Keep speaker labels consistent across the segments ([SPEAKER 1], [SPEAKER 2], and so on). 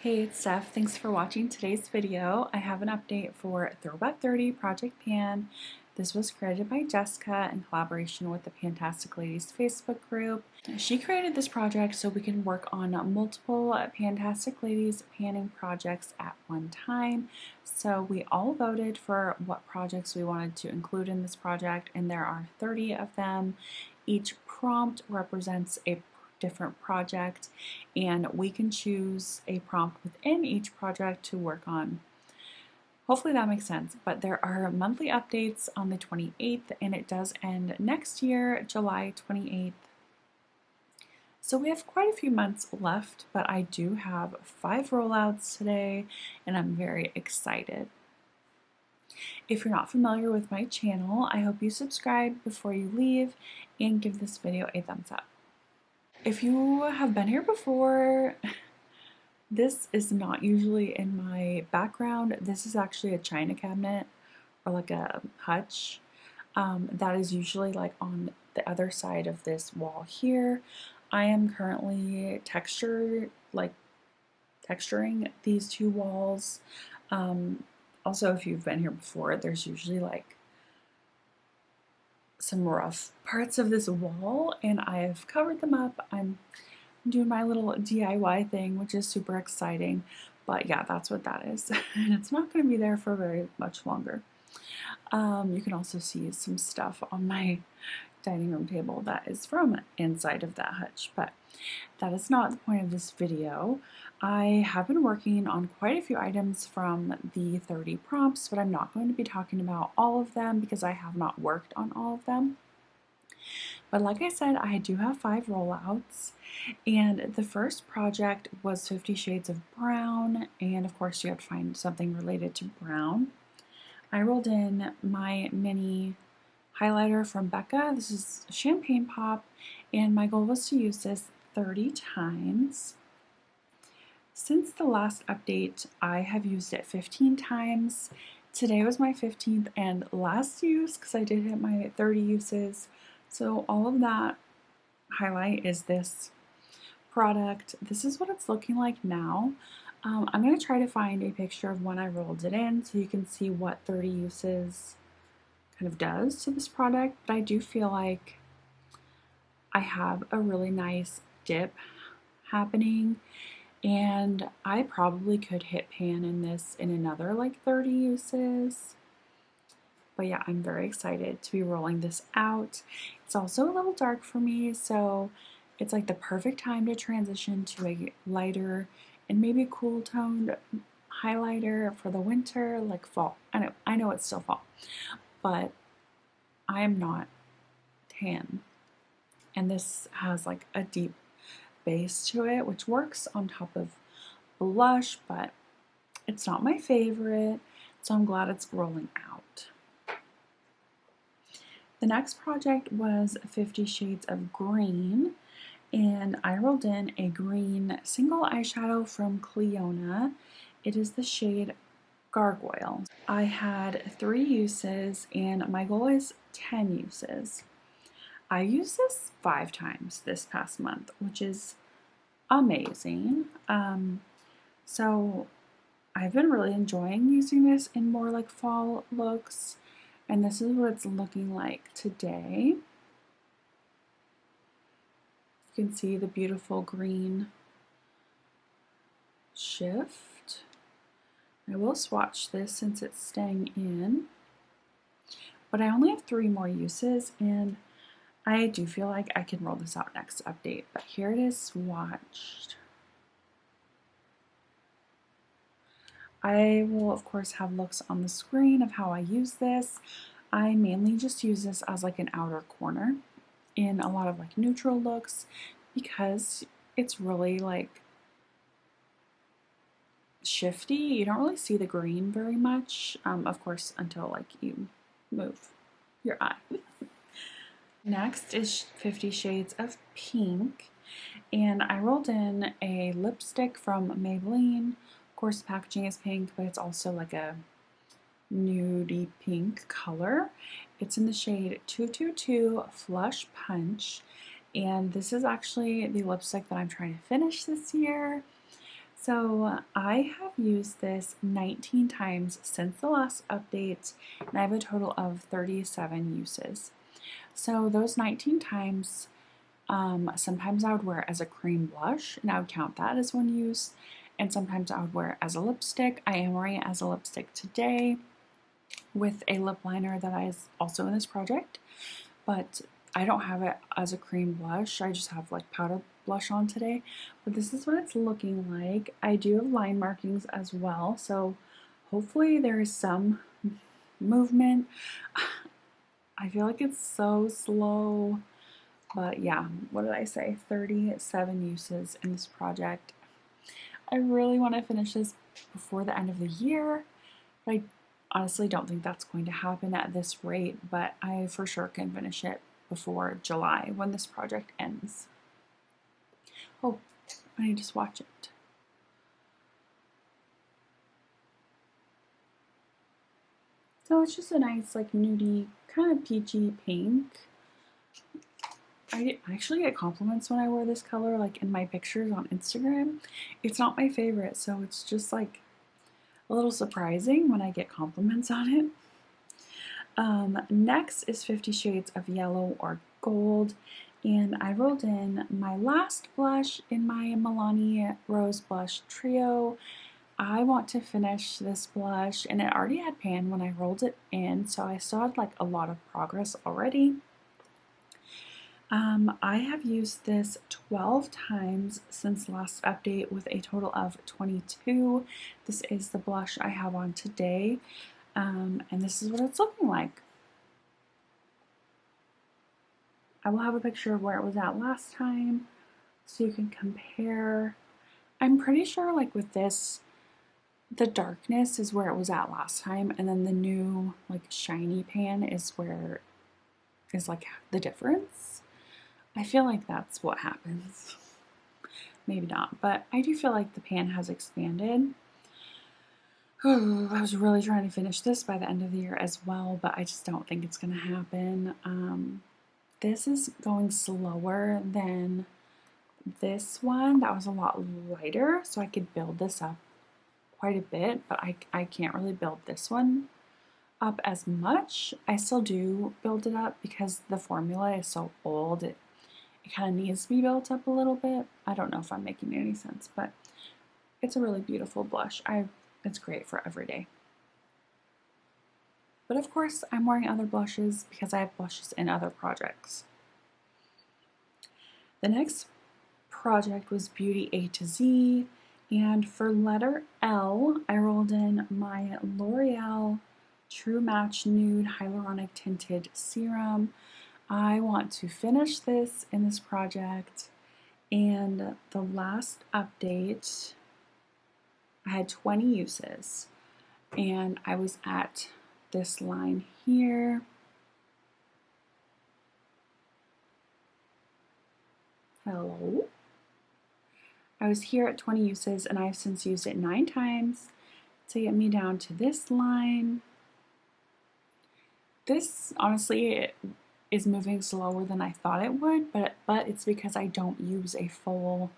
[SPEAKER 1] Hey, it's Steph. Thanks for watching today's video. I have an update for Throwback 30 Project Pan. This was created by Jessica in collaboration with the Fantastic Ladies Facebook group. She created this project so we can work on multiple Fantastic Ladies panning projects at one time. So we all voted for what projects we wanted to include in this project, and there are 30 of them. Each prompt represents a different project, and we can choose a prompt within each project to work on. Hopefully that makes sense, but there are monthly updates on the 28th, and it does end next year, July 28th. So we have quite a few months left, but I do have 5 rollouts today, and I'm very excited. If you're not familiar with my channel, I hope you subscribe before you leave and give this video a thumbs up. If you have been here before, this is not usually in my background. This is actually a china cabinet or like a hutch that is usually like on the other side of this wall here. I am currently texturing these two walls. Also, if you've been here before, there's usually like some rough parts of this wall, and I've covered them up. I'm doing my little DIY thing, which is super exciting, but yeah, that's what that is. And it's not going to be there for very much longer. You can also see some stuff on my dining room table that is from inside of that hutch, but that is not the point of this video. I have been working on quite a few items from the 30 prompts, but I'm not going to be talking about all of them because I have not worked on all of them. But like I said, I do have 5 rollouts, and the first project was 50 Shades of Brown, and of course you have to find something related to brown. I rolled in my mini highlighter from Becca. This is Champagne Pop, and my goal was to use this 30 times. Since the last update, I have used it 15 times. Today was my 15th and last use because I did hit my 30 uses. So all of that highlight is this product. This is what it's looking like now. I'm going to try to find a picture of when I rolled it in so you can see what 30 uses kind of does to this product, but I do feel like I have a really nice dip happening, and I probably could hit pan in this in another like 30 uses. But yeah, I'm very excited to be rolling this out. It's also a little dark for me, so it's like the perfect time to transition to a lighter and maybe cool toned highlighter for the winter, like fall. I know it's still fall, but I am not tan. And this has like a deep base to it, which works on top of blush, but it's not my favorite, so I'm glad it's rolling out. The next project was 50 Shades of Green, and I rolled in a green single eyeshadow from Cleona. It is the shade Gargoyle. I had 3 uses, and my goal is 10 uses. I used this 5 times this past month, which is amazing. So I've been really enjoying using this in more like fall looks, and this is what it's looking like today. You can see the beautiful green shift. I will swatch this since it's staying in, but I only have 3 more uses, and I do feel like I can roll this out next update, but here it is swatched. I will of course have looks on the screen of how I use this. I mainly just use this as like an outer corner in a lot of like neutral looks because it's really like shifty. You don't really see the green very much, of course, until like you move your eye. Next is 50 Shades of Pink, and I rolled in a lipstick from Maybelline. Of course, the packaging is pink, but it's also like a nudie pink color. It's in the shade 222 Flush Punch, and this is actually the lipstick that I'm trying to finish this year. So I have used this 19 times since the last update, and I have a total of 37 uses. So those 19 times, sometimes I would wear it as a cream blush, and I would count that as one use. And sometimes I would wear it as a lipstick. I am wearing it as a lipstick today with a lip liner that is also in this project, but I don't have it as a cream blush. I just have like powder blush on today, but this is what it's looking like. I do have line markings as well, so hopefully there is some movement. I feel like it's so slow, but yeah, what did I say? 37 uses in this project. I really want to finish this before the end of the year, but I honestly don't think that's going to happen at this rate, but I for sure can finish it before July when this project ends. Oh, I need to swatch it. So it's just a nice like nudie, kind of peachy pink. I actually get compliments when I wear this color, like in my pictures on Instagram. It's not my favorite, so it's just like a little surprising when I get compliments on it. Next is 50 Shades of Yellow or Gold, and I rolled in my last blush in my Milani Rose Blush Trio. I want to finish this blush, and it already had pan when I rolled it in, so I still had like a lot of progress already. I have used this 12 times since last update with a total of 22. This is the blush I have on today, and this is what it's looking like. I will have a picture of where it was at last time so you can compare. I'm pretty sure like with this, the darkness is where it was at last time, and then the new like shiny pan is where is like the difference. I feel like that's what happens. Maybe not, but I do feel like the pan has expanded. I was really trying to finish this by the end of the year as well, but I just don't think it's going to happen. This is going slower than this one. That was a lot lighter, so I could build this up quite a bit, but I can't really build this one up as much. I still do build it up because the formula is so old. It kind of needs to be built up a little bit. I don't know if I'm making any sense, but it's a really beautiful blush. It's great for every day. But of course, I'm wearing other blushes because I have blushes in other projects. The next project was Beauty A to Z, and for letter L, I rolled in my L'Oreal True Match Nude Hyaluronic Tinted Serum. I want to finish this in this project, and the last update, I had 20 uses, and I was at this line here. Hello. I was here at 20 uses, and I've since used it 9 times to get me down to this line. This, honestly, is moving slower than I thought it would, but it's because I don't use a full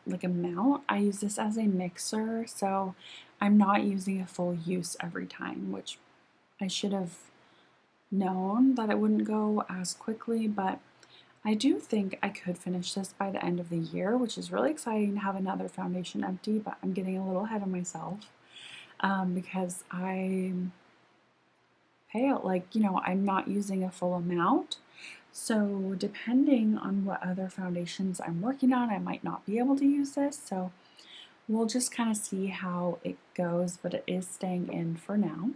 [SPEAKER 1] like amount. I use this as a mixer, so I'm not using a full use every time, which I should have known that it wouldn't go as quickly, but I do think I could finish this by the end of the year, which is really exciting to have another foundation empty, but I'm getting a little ahead of myself because I pay out, like, you know, I'm not using a full amount. So depending on what other foundations I'm working on, I might not be able to use this. So we'll just kind of see how it goes, but it is staying in for now.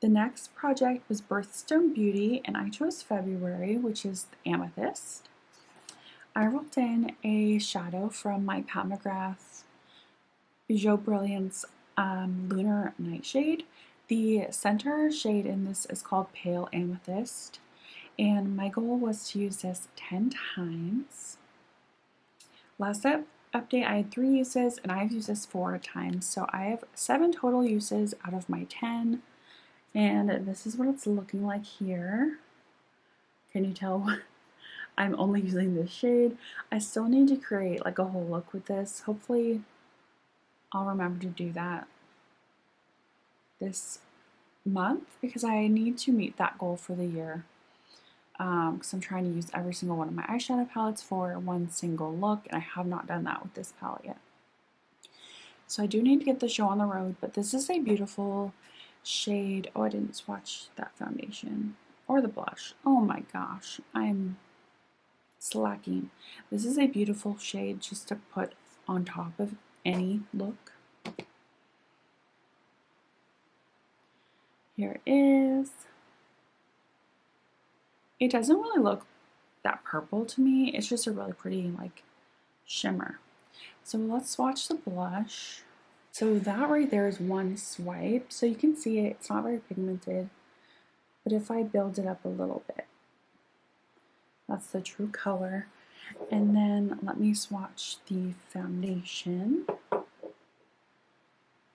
[SPEAKER 1] The next project was Birthstone Beauty, and I chose February, which is the Amethyst. I rolled in a shadow from my Pat McGrath Bijou Brilliance Lunar Nightshade. The center shade in this is called Pale Amethyst, and my goal was to use this 10 times. Last update, I had 3 uses, and I've used this 4 times, so I have 7 total uses out of my 10, and this is what it's looking like here. Can you tell? I'm only using this shade. I still need to create like a whole look with this. Hopefully I'll remember to do that this month because I need to meet that goal for the year. Because I'm trying to use every single one of my eyeshadow palettes for one single look, and I have not done that with this palette yet. So I do need to get the show on the road, but this is a beautiful shade. Oh, I didn't swatch that foundation or the blush. Oh my gosh, I'm slacking. This is a beautiful shade just to put on top of any look. Here it is. It doesn't really look that purple to me. It's just a really pretty like shimmer. So let's swatch the blush. So that right there is one swipe. So you can see it's not very pigmented. But if I build it up a little bit, that's the true color. And then let me swatch the foundation.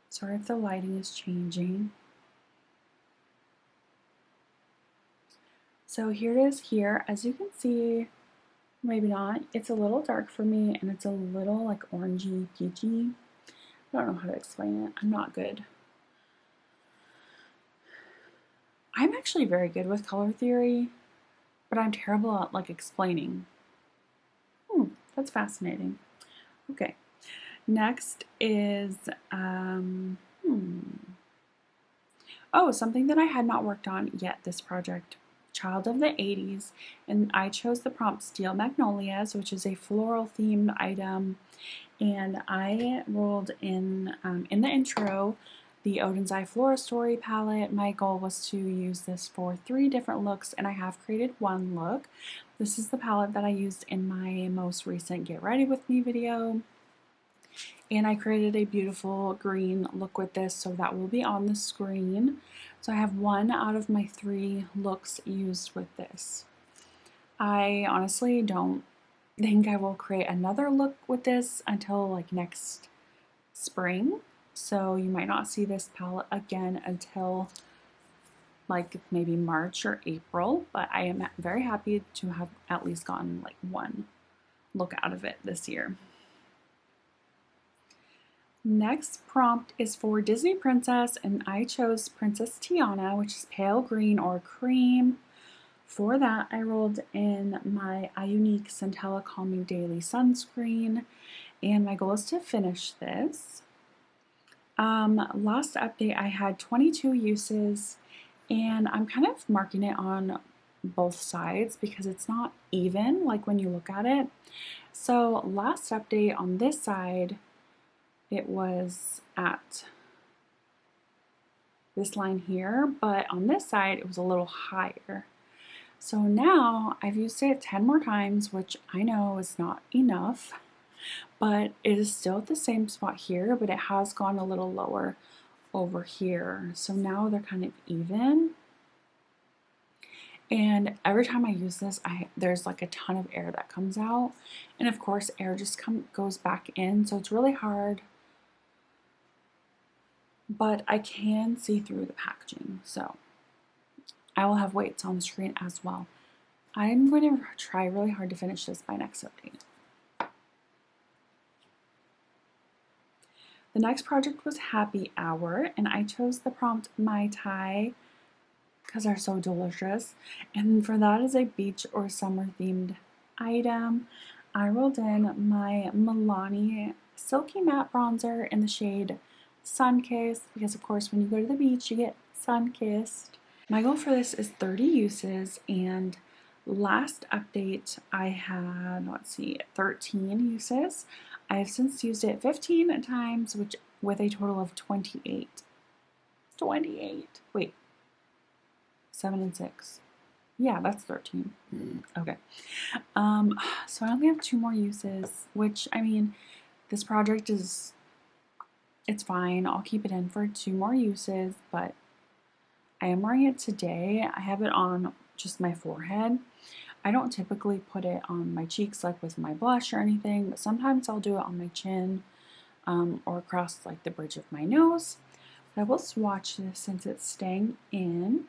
[SPEAKER 1] Sorry if the lighting is changing. So here it is here. As you can see, maybe not, it's a little dark for me and it's a little like orangey, peachy. I don't know how to explain it. I'm not good. I'm actually very good with color theory, but I'm terrible at like explaining. That's fascinating. Okay, next is oh, something that I had not worked on yet this project. Child of the 80s, and I chose the prompt Steel Magnolias, which is a floral themed item, and I rolled in the intro the Odin's Eye Flora Story palette. My goal was to use this for 3 different looks, and I have created one look. This is the palette that I used in my most recent Get Ready With Me video, and I created a beautiful green look with this, so that will be on the screen. So I have 1 out of my 3 looks used with this. I honestly don't think I will create another look with this until like next spring. So you might not see this palette again until like maybe March or April, but I am very happy to have at least gotten like 1 look out of it this year. Next prompt is for Disney Princess, and I chose Princess Tiana, which is pale green or cream. For that, I rolled in my iUnique Centella Calming Daily Sunscreen, and my goal is to finish this. Last update, I had 22 uses, and I'm kind of marking it on both sides because it's not even, like when you look at it. So last update on this side, it was at this line here, but on this side, it was a little higher. So now I've used it 10 more times, which I know is not enough, but it is still at the same spot here, but it has gone a little lower over here. So now they're kind of even. And every time I use this, there's like a ton of air that comes out. And of course, air just goes back in, so it's really hard. But I can see through the packaging, so I will have weights on the screen as well. I'm going to try really hard to finish this by next update. The next project was Happy Hour, and I chose the prompt Mai Tai because they're so delicious. And for that is a beach or summer themed item. I rolled in my Milani Silky Matte Bronzer in the shade Sunkissed, because of course when you go to the beach you get sun-kissed. My goal for this is 30 uses, and last update I had, let's see, 13 uses. I have since used it 15 times, which with a total of 28. 28. Wait. 7 and 6. Yeah, that's 13. Okay. So I only have 2 more uses, which, I mean, this project is, it's fine. I'll keep it in for 2 more uses, but I am wearing it today. I have it on just my forehead. I don't typically put it on my cheeks like with my blush or anything, but sometimes I'll do it on my chin or across like the bridge of my nose. But I will swatch this since it's staying in.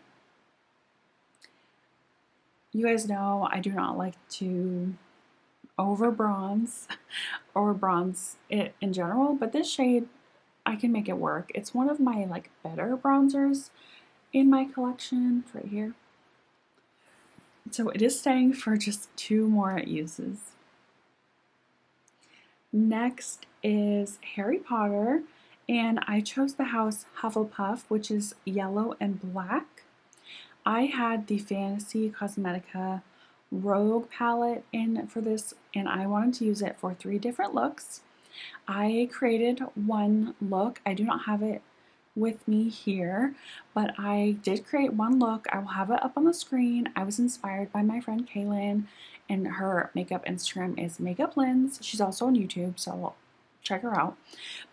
[SPEAKER 1] You guys know I do not like to over bronze or bronze it in general, but this shade I can make it work. It's one of my like better bronzers in my collection. It's right here. So it is staying for just 2 more uses. Next is Harry Potter, and I chose the house Hufflepuff, which is yellow and black. I had the Fantasy Cosmetica Rogue palette in for this, and I wanted to use it for 3 different looks. I created one look. I do not have it with me here, but I did create one look. I will have it up on the screen. I was inspired by my friend Kaylin, and her makeup Instagram is Makeup Lens. She's also on YouTube, so check her out.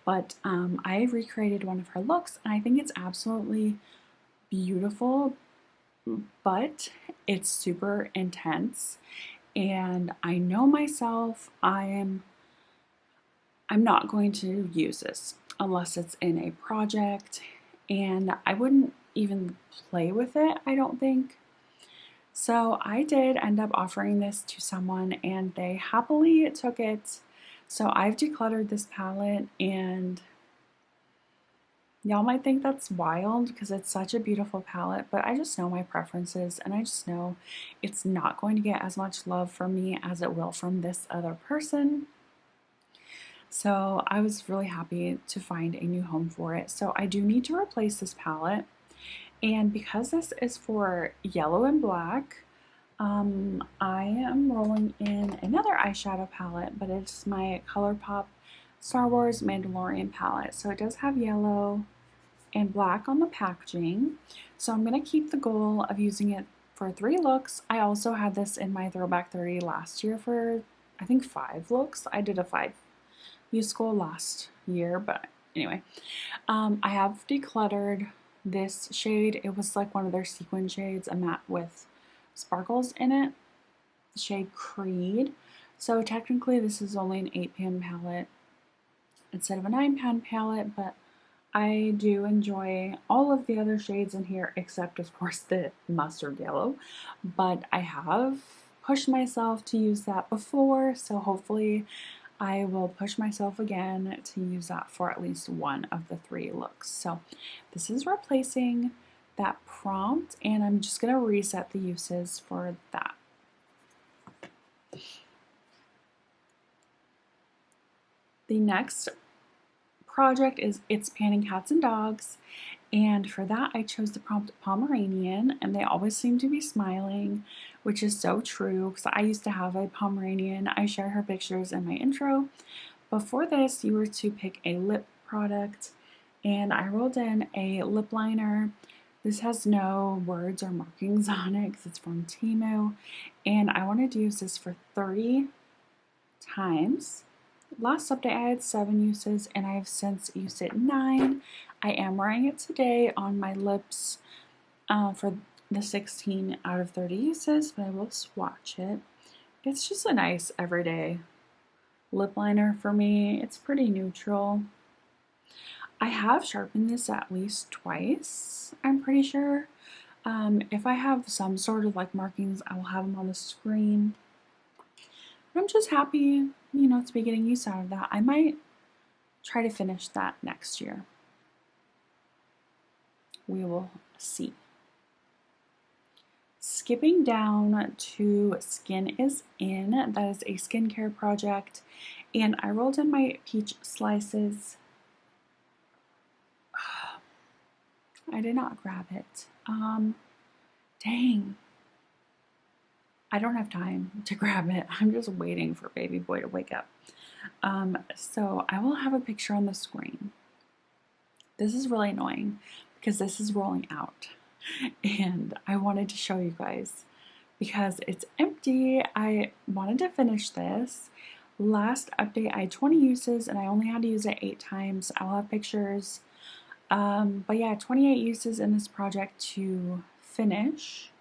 [SPEAKER 1] But I recreated one of her looks, and I think it's absolutely beautiful, but it's super intense. And I know myself, I'm not going to use this unless it's in a project, and I wouldn't even play with it, I don't think. So I did end up offering this to someone, and they happily took it. So I've decluttered this palette, and y'all might think that's wild because it's such a beautiful palette, but I just know my preferences, and I just know it's not going to get as much love from me as it will from this other person. So I was really happy to find a new home for it. So I do need to replace this palette. And because this is for yellow and black, I am rolling in another eyeshadow palette, but it's my ColourPop Star Wars Mandalorian palette. So it does have yellow and black on the packaging. So I'm going to keep the goal of using it for 3 looks. I also had this in my Throwback 30 last year for, I think, 5 looks. I did a 5 use goal last year, but anyway. I have decluttered this shade. It was like one of their sequin shades, a matte with sparkles in it, the shade Creed. So technically this is only an 8-pan palette instead of a 9-pan palette, but I do enjoy all of the other shades in here except of course the mustard yellow, but I have pushed myself to use that before, so hopefully I will push myself again to use that for at least one of the 3 looks. So this is replacing that prompt, and I'm just going to reset the uses for that. The next project is It's Panning Cats and Dogs, and for that I chose the prompt Pomeranian, and they always seem to be smiling, which is so true because I used to have a Pomeranian. I share her pictures in my intro. Before this, you were to pick a lip product, and I rolled in a lip liner. This has no words or markings on it because it's from Temu, and I wanted to use this for 30 times. Last update I had 7 uses, and I have since used it 9. I am wearing it today on my lips for the 16 out of 30 uses, but I will swatch it. It's just a nice everyday lip liner for me. It's pretty neutral. I have sharpened this at least twice, I'm pretty sure. If I have some sort of like markings, I will have them on the screen. But I'm just happy, you know, to be getting use out of that. I might try to finish that next year. We will see. Skipping down to Skin is In. That is a skincare project, and I rolled in my peach slices. I did not grab it. Dang. I don't have time to grab it. I'm just waiting for baby boy to wake up. So I will have a picture on the screen. This is really annoying because this is rolling out, and I wanted to show you guys because it's empty. I wanted to finish this. Last update I had 20 uses and I only had to use it 8 times. I'll have pictures. But yeah, 28 uses in this project to finish.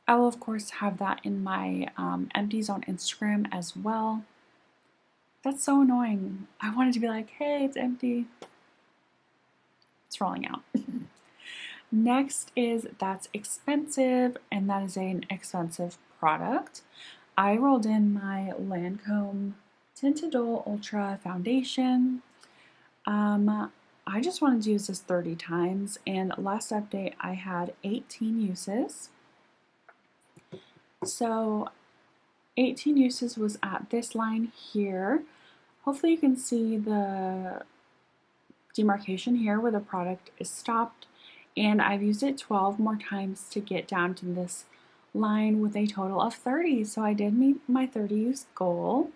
[SPEAKER 1] I will of course have that in my empties on Instagram as well. That's so annoying. I wanted to be like, hey, it's empty. It's rolling out. Next is That's Expensive, and that is an expensive product. I rolled in my Lancome Tinted Ultra Foundation. I just wanted to use this 30 times, and last update I had 18 uses. So 18 uses was at this line here. Hopefully you can see the demarcation here where the product is stopped, and I've used it 12 more times to get down to this line with a total of 30. So I did meet my 30 use goal.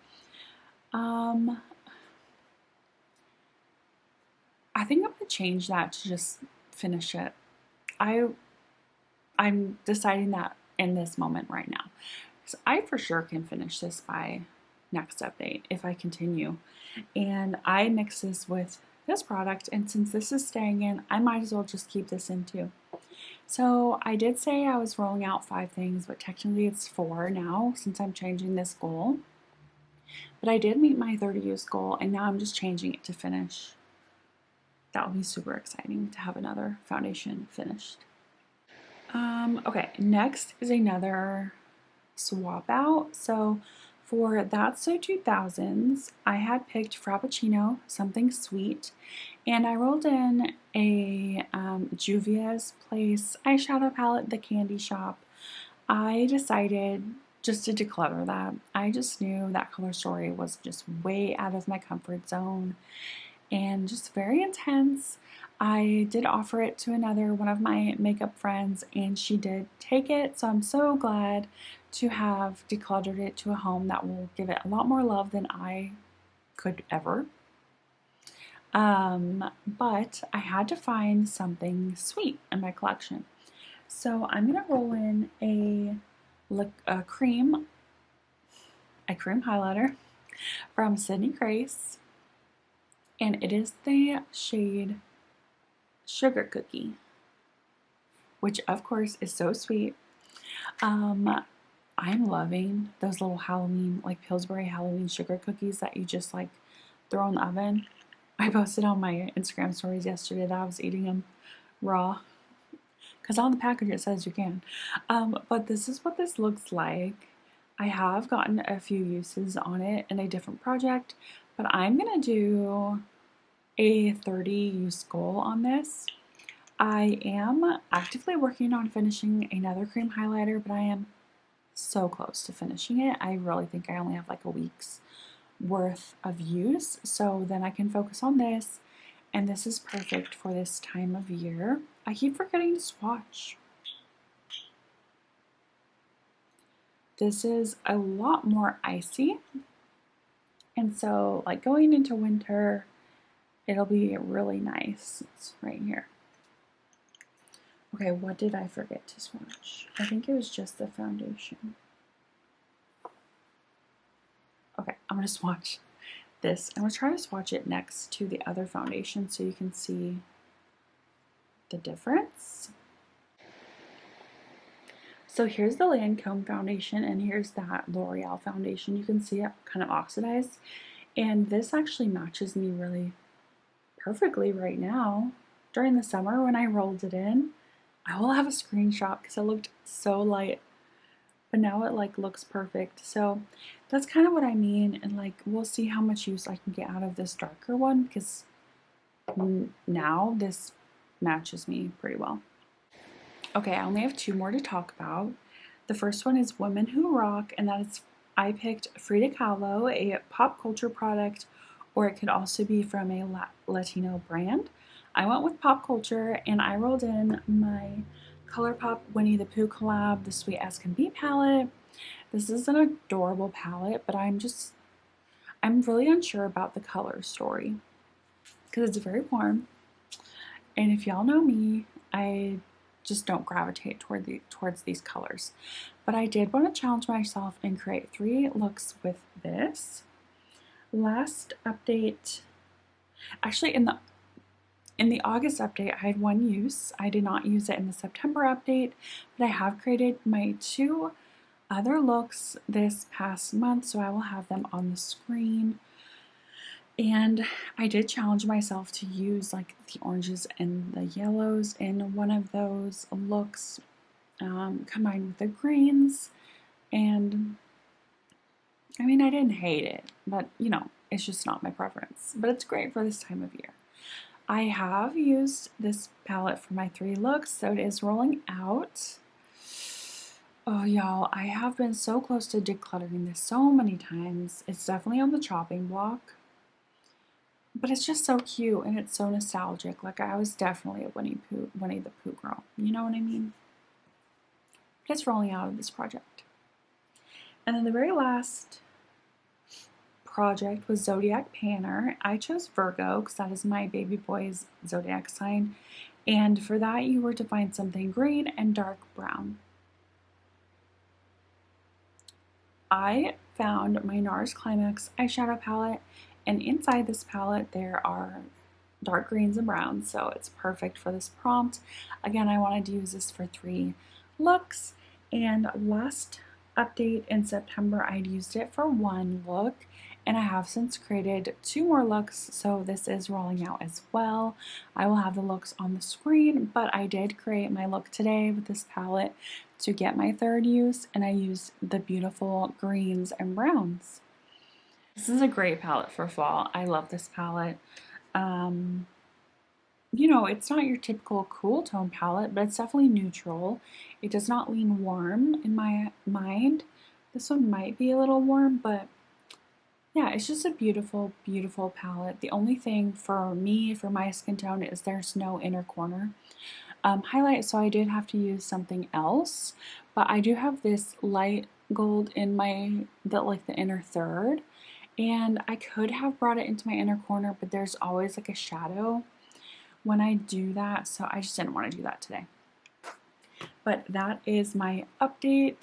[SPEAKER 1] I think I'm gonna change that to just finish it. I'm deciding that in this moment right now. So I for sure can finish this by next update if I continue. And I mix this with this product, and since this is staying in, I might as well just keep this in too. So I did say I was rolling out 5 things, but technically it's 4 now since I'm changing this goal. But I did meet my 30 use goal, and now I'm just changing it to finish. That will be super exciting to have another foundation finished. Okay, next is another swap out. So for That's So 2000s, I had picked Frappuccino, something sweet, and I rolled in a Juvia's Place eyeshadow palette, the Candy Shop. I decided just to declutter that. I just knew that color story was just way out of my comfort zone and just very intense. I did offer it to another one of my makeup friends, and she did take it, so I'm so glad to have decluttered it to a home that will give it a lot more love than I could ever. But I had to find something sweet in my collection. So I'm gonna roll in a cream highlighter from Sydney Grace, and it is the shade Sugar Cookie, which of course is so sweet. I'm loving those little Halloween, like Pillsbury Halloween sugar cookies that you just like throw in the oven. I posted on my Instagram stories yesterday that I was eating them raw, because on the package it says you can. But this is what this looks like. I have gotten a few uses on it in a different project, but I'm gonna do a 30 use goal on this. I am actively working on finishing another cream highlighter, but I am so close to finishing it. I really think I only have like a week's worth of use, so then I can focus on this, and this is perfect for this time of year. I keep forgetting to swatch. This is a lot more icy, and so like going into winter, it'll be really nice. It's right here. Okay, what did I forget to swatch? I think it was just the foundation. Okay, I'm gonna swatch this. I'm gonna try to swatch it next to the other foundation so you can see the difference. So here's the Lancome foundation, and here's that L'Oreal foundation. You can see it kind of oxidized, and this actually matches me really perfectly right now. During the summer when I rolled it in, I will have a screenshot because it looked so light, but now it like looks perfect. So that's kind of what I mean, and like we'll see how much use I can get out of this darker one, because now this matches me pretty well. Okay, I only have 2 more to talk about. The first one is Women Who Rock, and that is, I picked Frida Kahlo, a pop culture product, or it could also be from a Latino brand. I went with pop culture, and I rolled in my ColourPop Winnie the Pooh collab, the Sweet As Can Be palette. This is an adorable palette, but I'm really unsure about the color story because it's very warm. And if y'all know me, I just don't gravitate towards these colors. But I did want to challenge myself and create 3 looks with this. Last update, actually in the August update, I had 1 use. I did not use it in the September update, but I have created my 2 other looks this past month, so I will have them on the screen. And I did challenge myself to use like the oranges and the yellows in one of those looks, combined with the greens. And I mean, I didn't hate it, but you know, it's just not my preference. But it's great for this time of year. I have used this palette for my 3 looks, so it is rolling out. Oh, y'all, I have been so close to decluttering this so many times. It's definitely on the chopping block, but it's just so cute and it's so nostalgic. Like, I was definitely a Winnie the Pooh girl. You know what I mean? But it's rolling out of this project. And then the very last project was Zodiac Panner. I chose Virgo because that is my baby boy's zodiac sign. And for that, you were to find something green and dark brown. I found my NARS Climax eyeshadow palette, and inside this palette there are dark greens and browns, so it's perfect for this prompt. Again, I wanted to use this for 3 looks, and last update in September I'd used it for 1 look, and I have since created 2 more looks, so this is rolling out as well. I will have the looks on the screen, but I did create my look today with this palette to get my 3rd use, and I used the beautiful greens and browns. This is a great palette for fall. I love this palette. You know, it's not your typical cool tone palette, but it's definitely neutral. It does not lean warm in my mind. This one might be a little warm, but yeah, it's just a beautiful, beautiful palette. The only thing for me, for my skin tone, is there's no inner corner highlight, so I did have to use something else. But I do have this light gold in the inner third, and I could have brought it into my inner corner, but there's always like a shadow when I do that, so I just didn't want to do that today. But that is my update.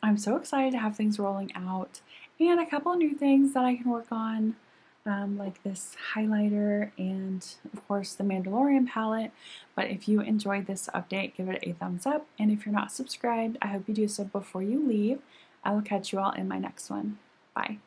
[SPEAKER 1] I'm so excited to have things rolling out and a couple of new things that I can work on, like this highlighter and of course the Mandalorian palette. But if you enjoyed this update, give it a thumbs up, and if you're not subscribed, I hope you do so before you leave. I will catch you all in my next one. Bye.